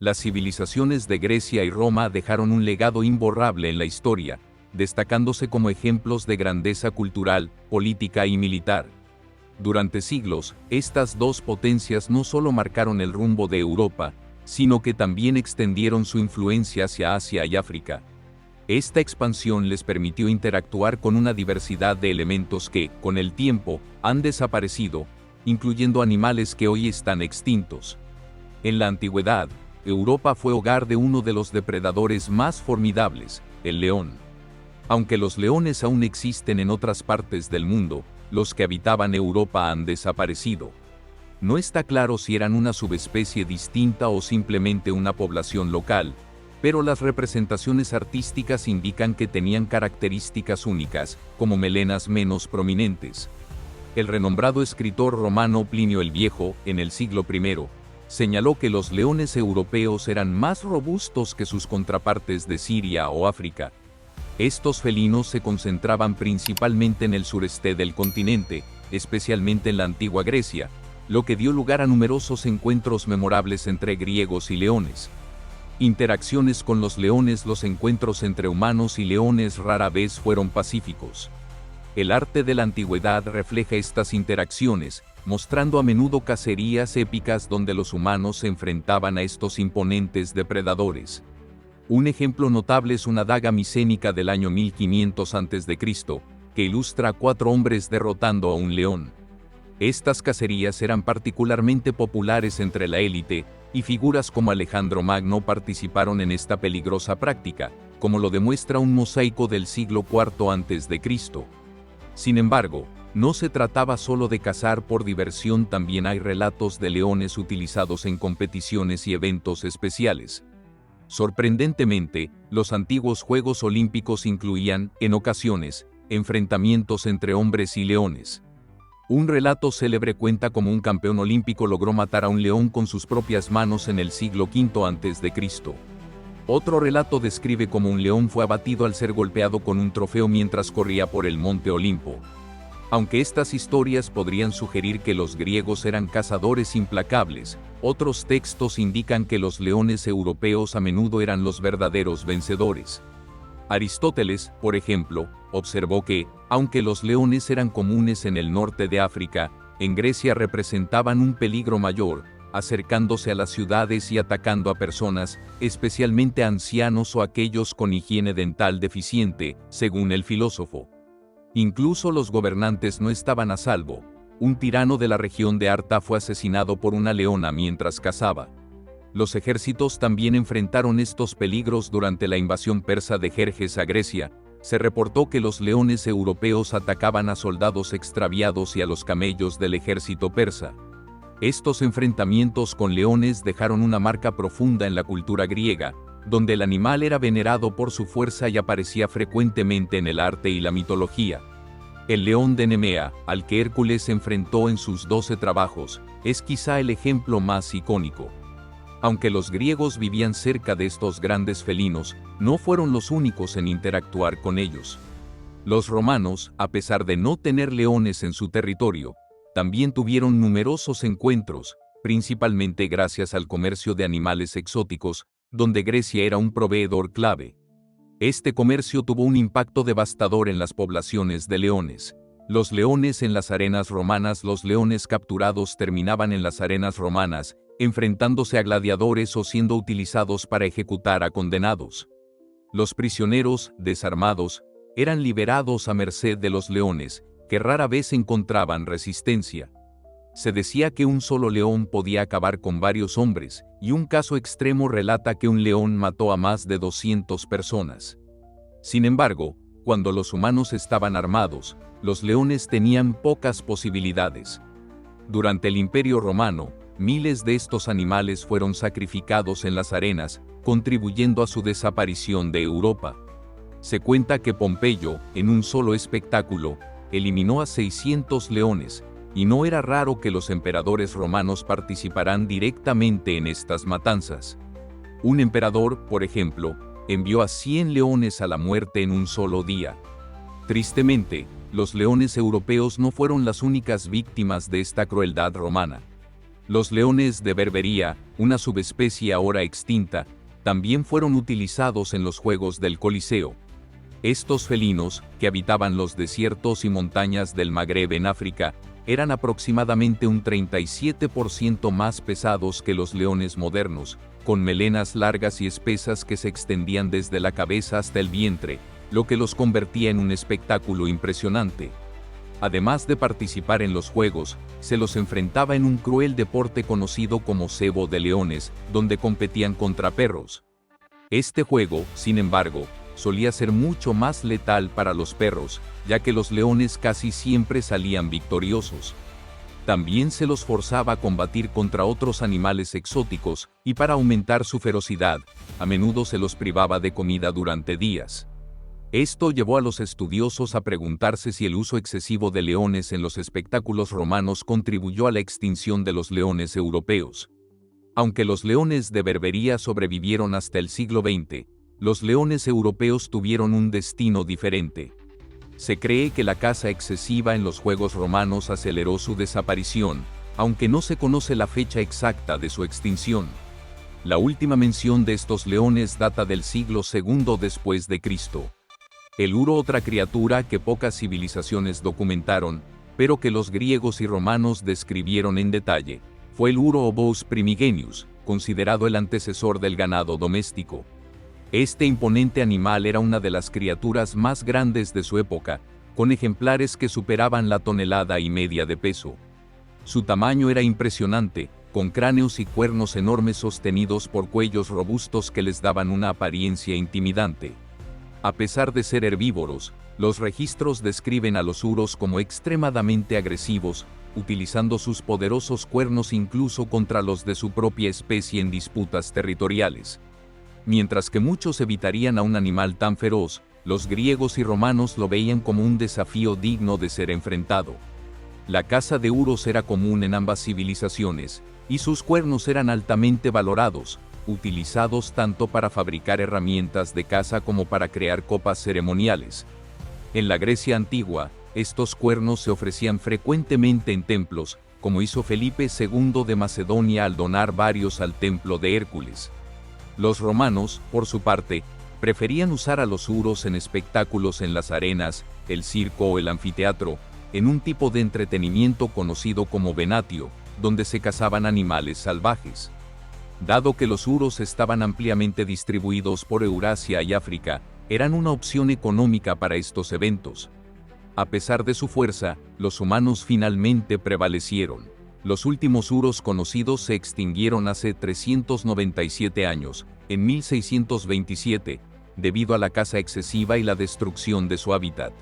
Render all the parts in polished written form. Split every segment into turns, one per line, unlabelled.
Las civilizaciones de Grecia y Roma dejaron un legado imborrable en la historia, destacándose como ejemplos de grandeza cultural, política y militar. Durante siglos, estas dos potencias no solo marcaron el rumbo de Europa, sino que también extendieron su influencia hacia Asia y África. Esta expansión les permitió interactuar con una diversidad de elementos que, con el tiempo, han desaparecido, incluyendo animales que hoy están extintos. En la antigüedad, Europa fue hogar de uno de los depredadores más formidables, el león. Aunque los leones aún existen en otras partes del mundo, los que habitaban Europa han desaparecido. No está claro si eran una subespecie distinta o simplemente una población local, pero las representaciones artísticas indican que tenían características únicas, como melenas menos prominentes. El renombrado escritor romano Plinio el Viejo, en el siglo I, señaló que los leones europeos eran más robustos que sus contrapartes de Siria o África. Estos felinos se concentraban principalmente en el sureste del continente, especialmente en la antigua Grecia, lo que dio lugar a numerosos encuentros memorables entre griegos y leones. Interacciones con los leones. Los encuentros entre humanos y leones rara vez fueron pacíficos. El arte de la antigüedad refleja estas interacciones, mostrando a menudo cacerías épicas donde los humanos se enfrentaban a estos imponentes depredadores. Un ejemplo notable es una daga micénica del año 1500 a.C., que ilustra a 4 hombres derrotando a un león. Estas cacerías eran particularmente populares entre la élite, y figuras como Alejandro Magno participaron en esta peligrosa práctica, como lo demuestra un mosaico del siglo IV a.C. Sin embargo, no se trataba solo de cazar por diversión. También hay relatos de leones utilizados en competiciones y eventos especiales. Sorprendentemente, los antiguos Juegos Olímpicos incluían, en ocasiones, enfrentamientos entre hombres y leones. Un relato célebre cuenta cómo un campeón olímpico logró matar a un león con sus propias manos en el siglo V a.C. Otro relato describe cómo un león fue abatido al ser golpeado con un trofeo mientras corría por el monte Olimpo. Aunque estas historias podrían sugerir que los griegos eran cazadores implacables, otros textos indican que los leones europeos a menudo eran los verdaderos vencedores. Aristóteles, por ejemplo, observó que, aunque los leones eran comunes en el norte de África, en Grecia representaban un peligro mayor, acercándose a las ciudades y atacando a personas, especialmente a ancianos o aquellos con higiene dental deficiente, según el filósofo. Incluso los gobernantes no estaban a salvo. Un tirano de la región de Arta fue asesinado por una leona mientras cazaba. Los ejércitos también enfrentaron estos peligros durante la invasión persa de Jerjes a Grecia. Se reportó que los leones europeos atacaban a soldados extraviados y a los camellos del ejército persa. Estos enfrentamientos con leones dejaron una marca profunda en la cultura griega, donde el animal era venerado por su fuerza y aparecía frecuentemente en el arte y la mitología. El león de Nemea, al que Hércules enfrentó en sus 12 trabajos, es quizá el ejemplo más icónico. Aunque los griegos vivían cerca de estos grandes felinos, no fueron los únicos en interactuar con ellos. Los romanos, a pesar de no tener leones en su territorio, también tuvieron numerosos encuentros, principalmente gracias al comercio de animales exóticos, donde Grecia era un proveedor clave. Este comercio tuvo un impacto devastador en las poblaciones de leones. Los leones en las arenas romanas. Los leones capturados terminaban en las arenas romanas, enfrentándose a gladiadores o siendo utilizados para ejecutar a condenados. Los prisioneros, desarmados, eran liberados a merced de los leones, que rara vez encontraban resistencia. Se decía que un solo león podía acabar con varios hombres, y un caso extremo relata que un león mató a más de 200 personas. Sin embargo, cuando los humanos estaban armados, los leones tenían pocas posibilidades. Durante el Imperio Romano, miles de estos animales fueron sacrificados en las arenas, contribuyendo a su desaparición de Europa. Se cuenta que Pompeyo, en un solo espectáculo, eliminó a 600 leones, y no era raro que los emperadores romanos participaran directamente en estas matanzas. Un emperador, por ejemplo, envió a 100 leones a la muerte en un solo día. Tristemente, los leones europeos no fueron las únicas víctimas de esta crueldad romana. Los leones de Berbería, una subespecie ahora extinta, también fueron utilizados en los Juegos del Coliseo. Estos felinos, que habitaban los desiertos y montañas del Magreb en África, eran aproximadamente un 37% más pesados que los leones modernos, con melenas largas y espesas que se extendían desde la cabeza hasta el vientre, lo que los convertía en un espectáculo impresionante. Además de participar en los juegos, se los enfrentaba en un cruel deporte conocido como cebo de leones, donde competían contra perros. Este juego, sin embargo, solía ser mucho más letal para los perros, ya que los leones casi siempre salían victoriosos. También se los forzaba a combatir contra otros animales exóticos, y para aumentar su ferocidad, a menudo se los privaba de comida durante días. Esto llevó a los estudiosos a preguntarse si el uso excesivo de leones en los espectáculos romanos contribuyó a la extinción de los leones europeos. Aunque los leones de Berbería sobrevivieron hasta el siglo XX, los leones europeos tuvieron un destino diferente. Se cree que la caza excesiva en los Juegos Romanos aceleró su desaparición, aunque no se conoce la fecha exacta de su extinción. La última mención de estos leones data del siglo II después de Cristo. El uro, otra criatura que pocas civilizaciones documentaron, pero que los griegos y romanos describieron en detalle, fue el uro o bos primigenius, considerado el antecesor del ganado doméstico. Este imponente animal era una de las criaturas más grandes de su época, con ejemplares que superaban la 1,5 toneladas de peso. Su tamaño era impresionante, con cráneos y cuernos enormes sostenidos por cuellos robustos que les daban una apariencia intimidante. A pesar de ser herbívoros, los registros describen a los uros como extremadamente agresivos, utilizando sus poderosos cuernos incluso contra los de su propia especie en disputas territoriales. Mientras que muchos evitarían a un animal tan feroz, los griegos y romanos lo veían como un desafío digno de ser enfrentado. La caza de uros era común en ambas civilizaciones, y sus cuernos eran altamente valorados, utilizados tanto para fabricar herramientas de caza como para crear copas ceremoniales. En la Grecia antigua, estos cuernos se ofrecían frecuentemente en templos, como hizo Felipe II de Macedonia al donar varios al templo de Hércules. Los romanos, por su parte, preferían usar a los uros en espectáculos en las arenas, el circo o el anfiteatro, en un tipo de entretenimiento conocido como venatio, donde se cazaban animales salvajes. Dado que los uros estaban ampliamente distribuidos por Eurasia y África, eran una opción económica para estos eventos. A pesar de su fuerza, los humanos finalmente prevalecieron. Los últimos uros conocidos se extinguieron hace 397 años, en 1627, debido a la caza excesiva y la destrucción de su hábitat.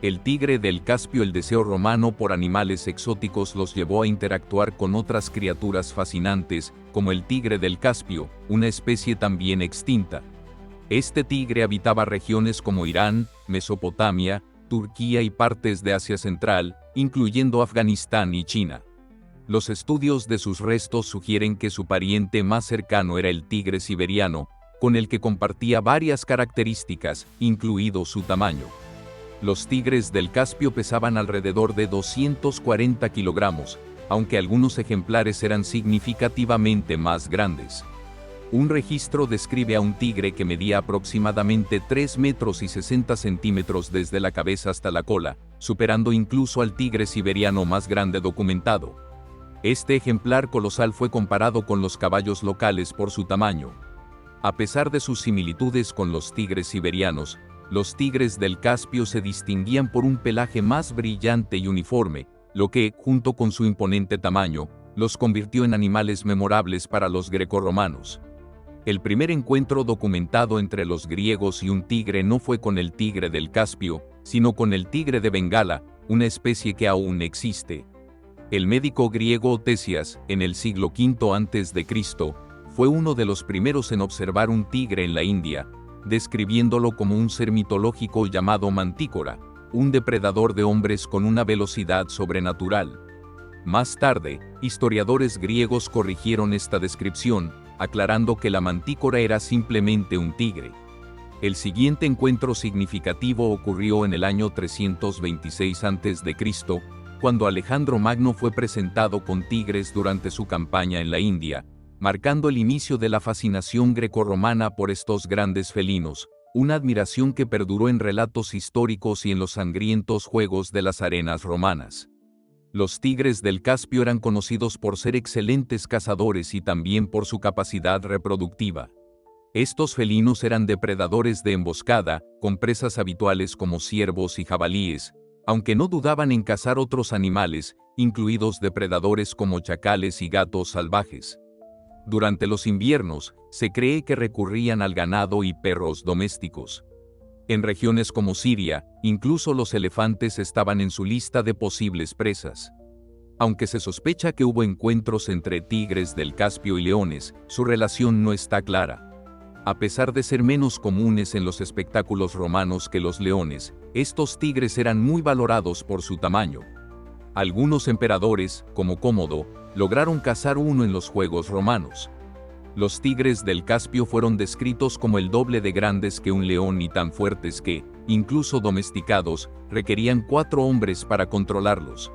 El tigre del Caspio. El deseo romano por animales exóticos los llevó a interactuar con otras criaturas fascinantes, como el tigre del Caspio, una especie también extinta. Este tigre habitaba regiones como Irán, Mesopotamia, Turquía y partes de Asia Central, incluyendo Afganistán y China. Los estudios de sus restos sugieren que su pariente más cercano era el tigre siberiano, con el que compartía varias características, incluido su tamaño. Los tigres del Caspio pesaban alrededor de 240 kilogramos, aunque algunos ejemplares eran significativamente más grandes. Un registro describe a un tigre que medía aproximadamente 3 metros y 60 centímetros desde la cabeza hasta la cola, superando incluso al tigre siberiano más grande documentado. Este ejemplar colosal fue comparado con los caballos locales por su tamaño. A pesar de sus similitudes con los tigres siberianos, los tigres del Caspio se distinguían por un pelaje más brillante y uniforme, lo que, junto con su imponente tamaño, los convirtió en animales memorables para los grecorromanos. El primer encuentro documentado entre los griegos y un tigre no fue con el tigre del Caspio, sino con el tigre de Bengala, una especie que aún existe. El médico griego Ctesias, en el siglo V a.C., fue uno de los primeros en observar un tigre en la India, describiéndolo como un ser mitológico llamado Mantícora, un depredador de hombres con una velocidad sobrenatural. Más tarde, historiadores griegos corrigieron esta descripción, aclarando que la mantícora era simplemente un tigre. El siguiente encuentro significativo ocurrió en el año 326 a.C., cuando Alejandro Magno fue presentado con tigres durante su campaña en la India, marcando el inicio de la fascinación grecorromana por estos grandes felinos, una admiración que perduró en relatos históricos y en los sangrientos juegos de las arenas romanas. Los tigres del Caspio eran conocidos por ser excelentes cazadores y también por su capacidad reproductiva. Estos felinos eran depredadores de emboscada, con presas habituales como ciervos y jabalíes, aunque no dudaban en cazar otros animales, incluidos depredadores como chacales y gatos salvajes. Durante los inviernos, se cree que recurrían al ganado y perros domésticos. En regiones como Siria, incluso los elefantes estaban en su lista de posibles presas. Aunque se sospecha que hubo encuentros entre tigres del Caspio y leones, su relación no está clara. A pesar de ser menos comunes en los espectáculos romanos que los leones, estos tigres eran muy valorados por su tamaño. Algunos emperadores, como Cómodo, lograron cazar uno en los Juegos Romanos. Los tigres del Caspio fueron descritos como el doble de grandes que un león y tan fuertes que, incluso domesticados, requerían 4 hombres para controlarlos.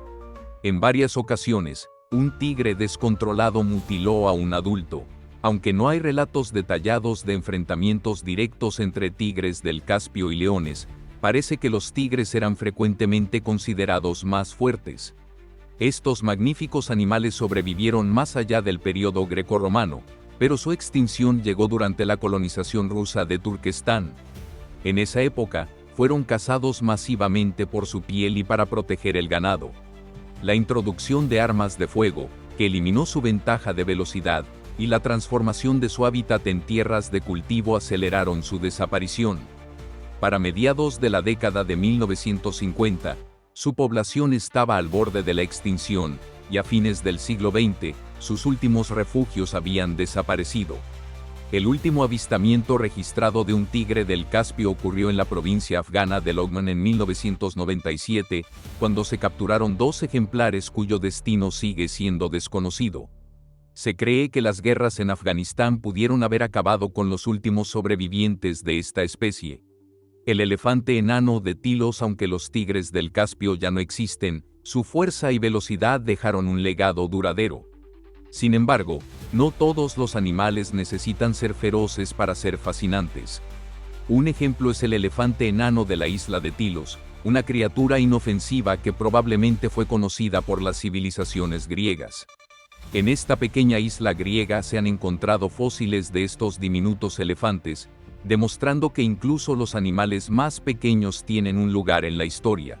En varias ocasiones, un tigre descontrolado mutiló a un adulto. Aunque no hay relatos detallados de enfrentamientos directos entre tigres del Caspio y leones, parece que los tigres eran frecuentemente considerados más fuertes. Estos magníficos animales sobrevivieron más allá del periodo grecorromano, pero su extinción llegó durante la colonización rusa de Turquestán. En esa época, fueron cazados masivamente por su piel y para proteger el ganado. La introducción de armas de fuego, que eliminó su ventaja de velocidad, y la transformación de su hábitat en tierras de cultivo aceleraron su desaparición. Para mediados de la década de 1950, su población estaba al borde de la extinción, y a fines del siglo XX, sus últimos refugios habían desaparecido. El último avistamiento registrado de un tigre del Caspio ocurrió en la provincia afgana de Loghman en 1997, cuando se capturaron 2 ejemplares cuyo destino sigue siendo desconocido. Se cree que las guerras en Afganistán pudieron haber acabado con los últimos sobrevivientes de esta especie. El elefante enano de Tilos, aunque los tigres del Caspio ya no existen, su fuerza y velocidad dejaron un legado duradero. Sin embargo, no todos los animales necesitan ser feroces para ser fascinantes. Un ejemplo es el elefante enano de la isla de Tilos, una criatura inofensiva que probablemente fue conocida por las civilizaciones griegas. En esta pequeña isla griega se han encontrado fósiles de estos diminutos elefantes, demostrando que incluso los animales más pequeños tienen un lugar en la historia.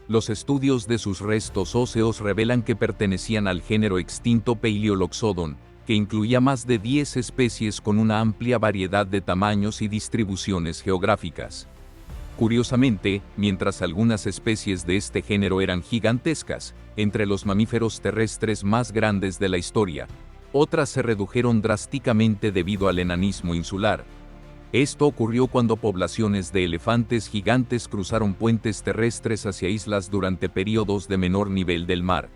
Los estudios de sus restos óseos revelan que pertenecían al género extinto Paleoloxodon, que incluía más de 10 especies con una amplia variedad de tamaños y distribuciones geográficas. Curiosamente, mientras algunas especies de este género eran gigantescas, entre los mamíferos terrestres más grandes de la historia, otras se redujeron drásticamente debido al enanismo insular. Esto ocurrió cuando poblaciones de elefantes gigantes cruzaron puentes terrestres hacia islas durante periodos de menor nivel del mar.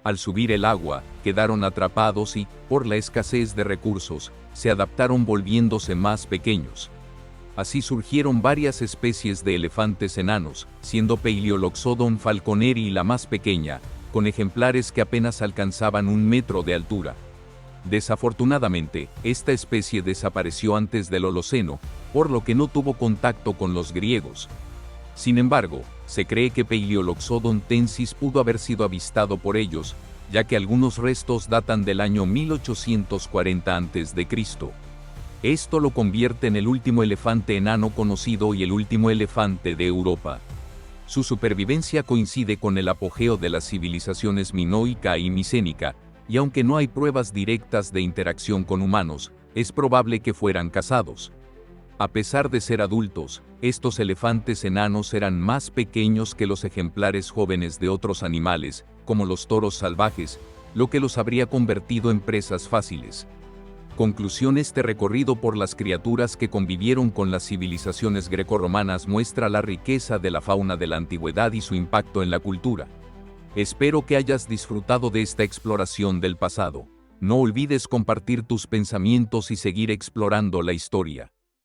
Al subir el agua, quedaron atrapados y, por la escasez de recursos, se adaptaron volviéndose más pequeños. Así surgieron varias especies de elefantes enanos, siendo Paleoloxodon falconeri la más pequeña, con ejemplares que apenas alcanzaban 1 metro de altura. Desafortunadamente, esta especie desapareció antes del Holoceno, por lo que no tuvo contacto con los griegos. Sin embargo, se cree que Paleoloxodon tensis pudo haber sido avistado por ellos, ya que algunos restos datan del año 1840 a.C. Esto lo convierte en el último elefante enano conocido y el último elefante de Europa. Su supervivencia coincide con el apogeo de las civilizaciones minoica y micénica, y aunque no hay pruebas directas de interacción con humanos, es probable que fueran cazados. A pesar de ser adultos, estos elefantes enanos eran más pequeños que los ejemplares jóvenes de otros animales, como los toros salvajes, lo que los habría convertido en presas fáciles. Conclusión: este recorrido por las criaturas que convivieron con las civilizaciones grecorromanas muestra la riqueza de la fauna de la antigüedad y su impacto en la cultura. Espero que hayas disfrutado de esta exploración del pasado. No olvides compartir tus pensamientos y seguir explorando la historia.